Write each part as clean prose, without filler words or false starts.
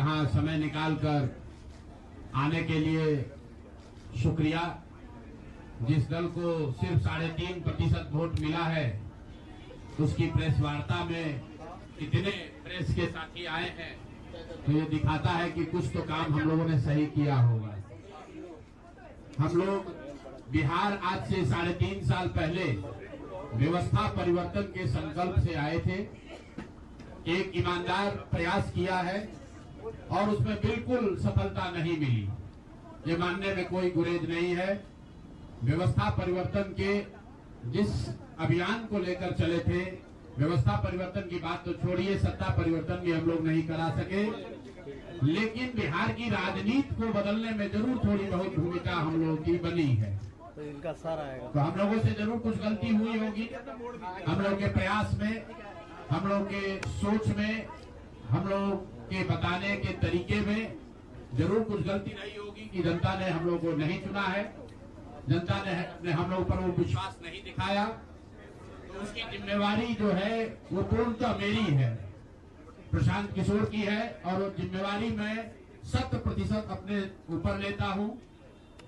यहाँ समय निकालकर आने के लिए शुक्रिया। जिस दल को सिर्फ 3.5% वोट मिला है, उसकी प्रेस वार्ता में इतने प्रेस के साथी आए हैं, तो ये दिखाता है कि कुछ तो काम हम लोगों ने सही किया होगा। हम लोग बिहार आज से 3.5 साल पहले व्यवस्था परिवर्तन के संकल्प से आए थे। एक ईमानदार प्रयास किया है और उसमें बिल्कुल सफलता नहीं मिली, ये मानने में कोई गुरेज नहीं है। व्यवस्था परिवर्तन के जिस अभियान को लेकर चले थे, व्यवस्था परिवर्तन की बात तो छोड़िए, सत्ता परिवर्तन भी हम लोग नहीं करा सके, लेकिन बिहार की राजनीति को बदलने में जरूर थोड़ी बहुत भूमिका हम लोगों की बनी है। तो इनका सार आएगा, तो हम लोगों से जरूर कुछ गलती हुई होगी। हम लोग के प्रयास में, हम लोग के सोच में, हम लोग के बताने के तरीके में जरूर कुछ गलती रही होगी कि जनता ने हम लोग को नहीं चुना है, जनता ने हम लोग पर वो विश्वास नहीं दिखाया। तो उसकी जिम्मेवारी जो है वो पूर्णतः मेरी है, प्रशांत किशोर की है, और वो जिम्मेवारी मैं 100% अपने ऊपर लेता हूं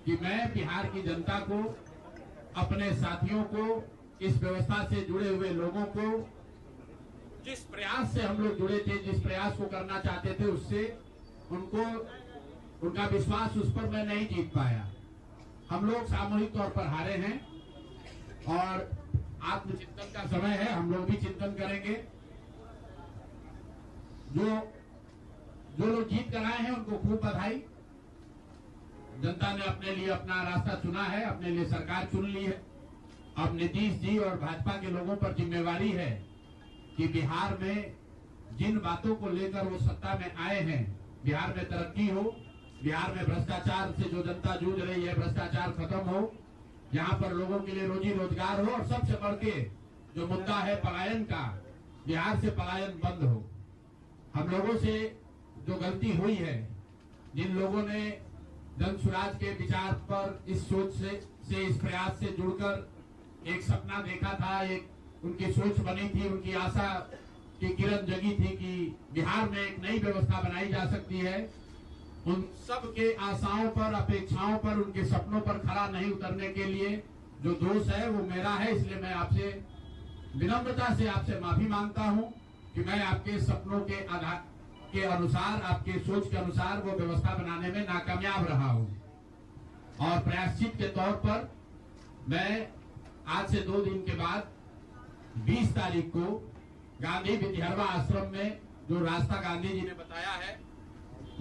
कि मैं बिहार की जनता को, अपने साथियों को, इस व्यवस्था से जुड़े हुए लोगों को, जिस प्रयास से हम लोग जुड़े थे, जिस प्रयास को करना चाहते थे, उससे उनका विश्वास उस पर मैं नहीं जीत पाया। हम लोग सामूहिक तौर पर हारे हैं और आत्मचिंतन का समय है, हम लोग भी चिंतन करेंगे। जो लोग जीत कर आए हैं उनको खूब बधाई। जनता ने अपने लिए अपना रास्ता चुना है, अपने लिए सरकार चुन ली है। अब नीतीश जी और भाजपा के लोगों पर जिम्मेवारी है कि बिहार में जिन बातों को लेकर वो सत्ता में आए हैं, बिहार में तरक्की हो, बिहार में भ्रष्टाचार से जो जनता जूझ रही है, भ्रष्टाचार खत्म हो, यहाँ पर लोगों के लिए रोजी रोजगार हो, और सबसे बढ़ के जो मुद्दा है पलायन का, बिहार से पलायन बंद हो। हम लोगों से जो गलती हुई है, जिन लोगों ने जन स्वराज के विचार पर इस सोच से इस प्रयास से जुड़कर एक सपना देखा था, एक उनकी सोच बनी थी, उनकी आशा की किरण जगी थी कि बिहार में एक नई व्यवस्था बनाई जा सकती है, उन सब के आशाओं पर, अपेक्षाओं पर, उनके सपनों पर खरा नहीं उतरने के लिए जो दोष है वो मेरा है। इसलिए मैं आपसे विनम्रता से आपसे माफी मांगता हूं कि मैं आपके सपनों के आधार के अनुसार, आपके सोच के अनुसार वो व्यवस्था बनाने में नाकामयाब रहा हूं। और प्रायश्चित के तौर पर मैं आज से 2 दिन के बाद 20 तारीख को गांधी विद्यारवा आश्रम में जो रास्ता गांधी जी ने बताया है,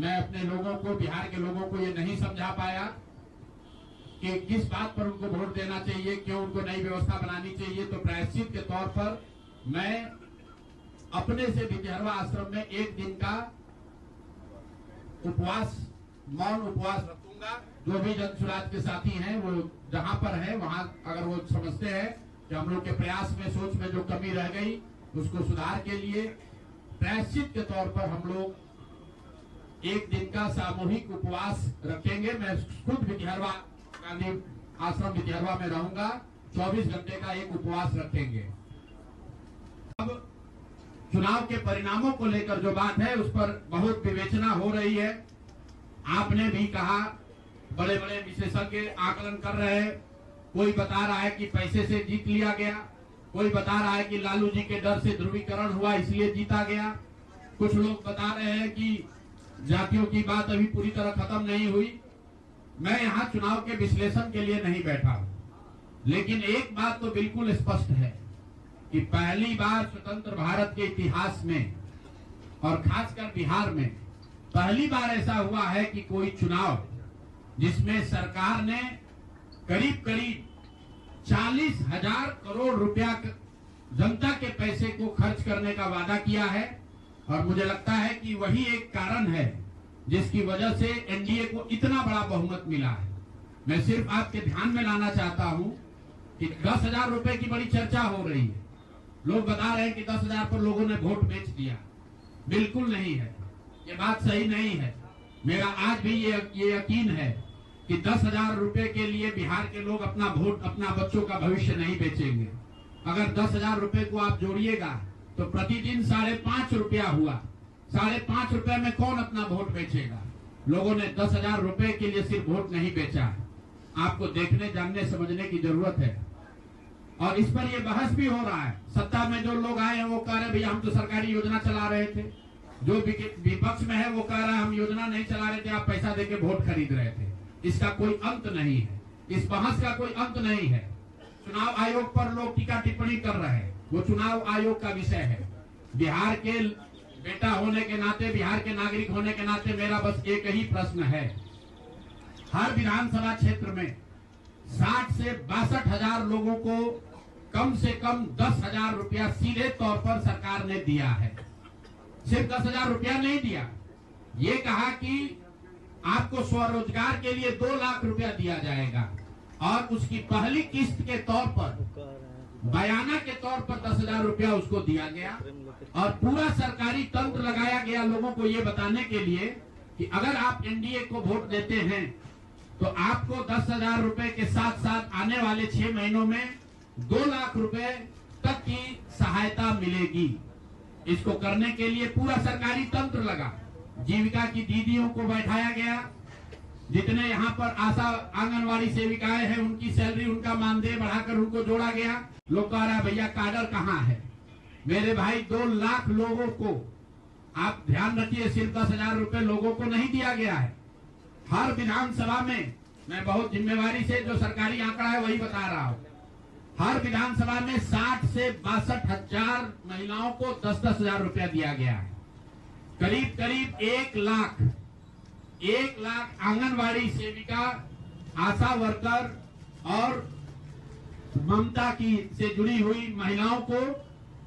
मैं अपने लोगों को, बिहार के लोगों को ये नहीं समझा पाया कि किस बात पर उनको वोट देना चाहिए, क्यों उनको नई व्यवस्था बनानी चाहिए। तो प्रायश्चित के तौर पर मैं अपने से विद्यारवा आश्रम में 1 दिन का उपवास, मौन उपवास रखूंगा। जो भी जन स्वराज के साथी हैं वो जहां पर है वहां, अगर वो समझते हैं कि हम लोग के प्रयास में, सोच में जो कमी रह गई, उसको सुधार के लिए प्रायश्चित के तौर पर हम लोग 1 दिन का सामूहिक उपवास रखेंगे। मैं खुद विद्यारवा, गांधी आश्रम विद्यारवा में रहूंगा, 24 घंटे का एक उपवास रखेंगे। अब चुनाव के परिणामों को लेकर जो बात है उस पर बहुत विवेचना हो रही है। आपने भी कहा, बड़े बड़े विशेषज्ञ आकलन कर रहे हैं। कोई बता रहा है कि पैसे से जीत लिया गया, कोई बता रहा है कि लालू जी के डर से ध्रुवीकरण हुआ इसलिए जीता गया, कुछ लोग बता रहे हैं कि जातियों की बात अभी पूरी तरह खत्म नहीं हुई। मैं यहाँ चुनाव के विश्लेषण के लिए नहीं बैठा हूँ, लेकिन एक बात तो बिल्कुल स्पष्ट है कि पहली बार स्वतंत्र भारत के इतिहास में, और खासकर बिहार में पहली बार ऐसा हुआ है कि कोई चुनाव जिसमें सरकार ने करीब करीब 40,000 करोड़ रुपया जनता के पैसे को खर्च करने का वादा किया है। और मुझे लगता है कि वही एक कारण है जिसकी वजह से एनडीए को इतना बड़ा बहुमत मिला है। मैं सिर्फ आपके ध्यान में लाना चाहता हूं कि 10,000 रुपए की बड़ी चर्चा हो रही है। लोग बता रहे हैं कि 10,000 पर लोगों ने वोट बेच दिया। बिल्कुल नहीं है, ये बात सही नहीं है। मेरा आज भी ये यकीन है कि 10,000 रुपए के लिए बिहार के लोग अपना वोट, अपना बच्चों का भविष्य नहीं बेचेंगे। अगर 10,000 रुपए को आप जोड़िएगा तो प्रतिदिन 5.5 रुपया हुआ। ₹5.5 में कौन अपना वोट बेचेगा? लोगों ने 10,000 रुपए के लिए सिर्फ वोट नहीं बेचा है। आपको देखने, जानने, समझने की जरूरत है। और इस पर ये बहस भी हो रहा है। सत्ता में जो लोग आए हैं वो कह रहे भैया हम तो सरकारी योजना चला रहे थे। जो विपक्ष में है वो कह रहा है हम योजना नहीं चला रहे थे, आप पैसा देके वोट खरीद रहे थे। इसका कोई अंत नहीं है, इस बहस का कोई अंत नहीं है। चुनाव आयोग पर लोग टीका टिप्पणी कर रहे हैं, वो चुनाव आयोग का विषय है। बिहार के बेटा होने के नाते, बिहार के नागरिक होने के नाते मेरा बस एक ही प्रश्न है। हर विधानसभा क्षेत्र में 60 से 62,000 लोगों को कम से कम 10,000 रुपया सीधे तौर पर सरकार ने दिया है। सिर्फ 10,000 रुपया नहीं दिया, ये कहा कि आपको स्वरोजगार के लिए 2 लाख रुपया दिया जाएगा और उसकी पहली किस्त के तौर पर, बयाना के तौर पर 10,000 रुपया उसको दिया गया। और पूरा सरकारी तंत्र लगाया गया लोगों को ये बताने के लिए कि अगर आप एनडीए को वोट देते हैं तो आपको 10,000 रुपए के साथ साथ आने वाले 6 महीनों में 2 लाख रुपए तक की सहायता मिलेगी। इसको करने के लिए पूरा सरकारी तंत्र लगा। जीविका की दीदियों को बैठाया गया, जितने यहाँ पर आशा आंगनवाड़ी सेविकाएं हैं उनकी सैलरी, उनका मानदेय बढ़ाकर उनको जोड़ा गया। लोग कह रहा है भैया काडर कहाँ है? मेरे भाई 2 लाख लोगों को, आप ध्यान रखिए, सिर्फ 10,000 रुपए लोगों को नहीं दिया गया है। हर विधानसभा में, मैं बहुत जिम्मेवारी से जो सरकारी आंकड़ा है वही बता रहा हूँ, हर विधानसभा में 60 से 62,000 महिलाओं को 10,000 रुपया दिया गया है। करीब करीब 1 लाख आंगनवाड़ी सेविका, आशा वर्कर और ममता की से जुड़ी हुई महिलाओं को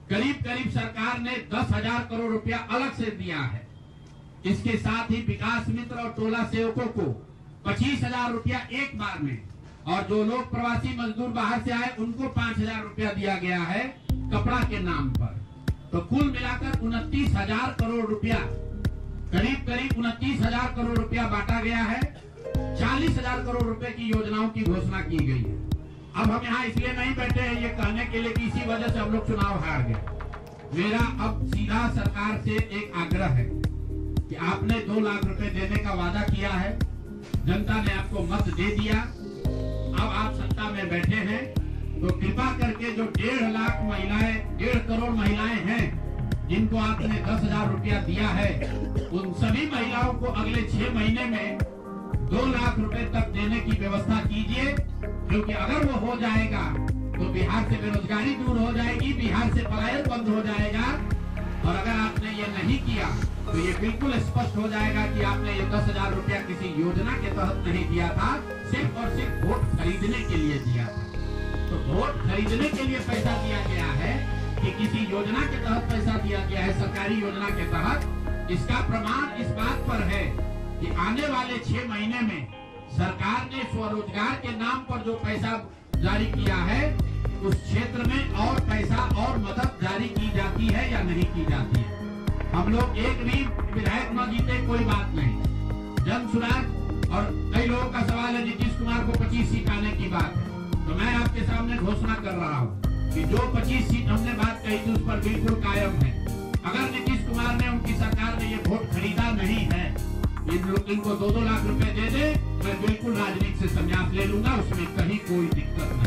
करीब करीब सरकार ने 10,000 करोड़ रुपया अलग से दिया है। इसके साथ ही विकास मित्र और टोला सेवकों को 25,000 रुपया एक बार में, और जो लोग प्रवासी मजदूर बाहर से आए उनको 5,000 रुपया दिया गया है कपड़ा के नाम पर। तो कुल मिलाकर 29,000 करोड़ रुपया, करीब करीब 29,000 करोड़ रुपया बांटा गया है। 40,000 करोड़ रुपए की योजनाओं की घोषणा की गई है। अब हम यहाँ इसलिए नहीं बैठे हैं ये कहने के लिए कि इसी वजह से हम लोग चुनाव हार गए। मेरा अब सीधा सरकार से एक आग्रह है कि आपने 2 लाख रुपए देने का वादा किया है, जनता ने आपको मत दे दिया, अब आप सत्ता में बैठे हैं, तो कृपा करके जो 1.5 लाख महिलाएं, 1.5 करोड़ महिलाएं हैं जिनको आपने 10,000 रुपया दिया है, उन सभी महिलाओं को अगले 6 महीने में 2 लाख रुपए तक देने की व्यवस्था कीजिए। क्योंकि अगर वो हो जाएगा तो बिहार से बेरोजगारी दूर हो जाएगी, बिहार से पलायन बंद हो जाएगा। और अगर आपने ये नहीं किया तो ये बिल्कुल स्पष्ट हो जाएगा कि आपने ये 10,000 रुपया किसी योजना के तहत नहीं दिया था, सिर्फ और सिर्फ वोट खरीदने के लिए दिया था। तो वोट खरीदने के लिए पैसा दिया गया है कि किसी योजना के तहत पैसा दिया गया है, सरकारी योजना के तहत। इसका प्रमाण इस बात पर है कि आने वाले 6 महीने में सरकार ने स्वरोजगार के नाम पर जो पैसा जारी किया है, उस क्षेत्र में और पैसा और मदद जारी की जाती है या नहीं की जाती है। हम लोग एक भी विधायक न जीते कोई बात नहीं, जन सुराग। और कई लोगों का सवाल है नीतीश कुमार को 25 सीट आने की बात है, तो मैं आपके सामने घोषणा कर रहा हूँ कि जो 25 सीट हमने बात कही थी उस पर बिल्कुल कायम है। अगर नीतीश कुमार ने, उनकी सरकार ने ये वोट खरीदा नहीं है, इनको 2-2 लाख रुपए दे दे, मैं बिल्कुल राजनीति से संन्यास ले लूंगा, उसमें कहीं कोई दिक्कत नहीं।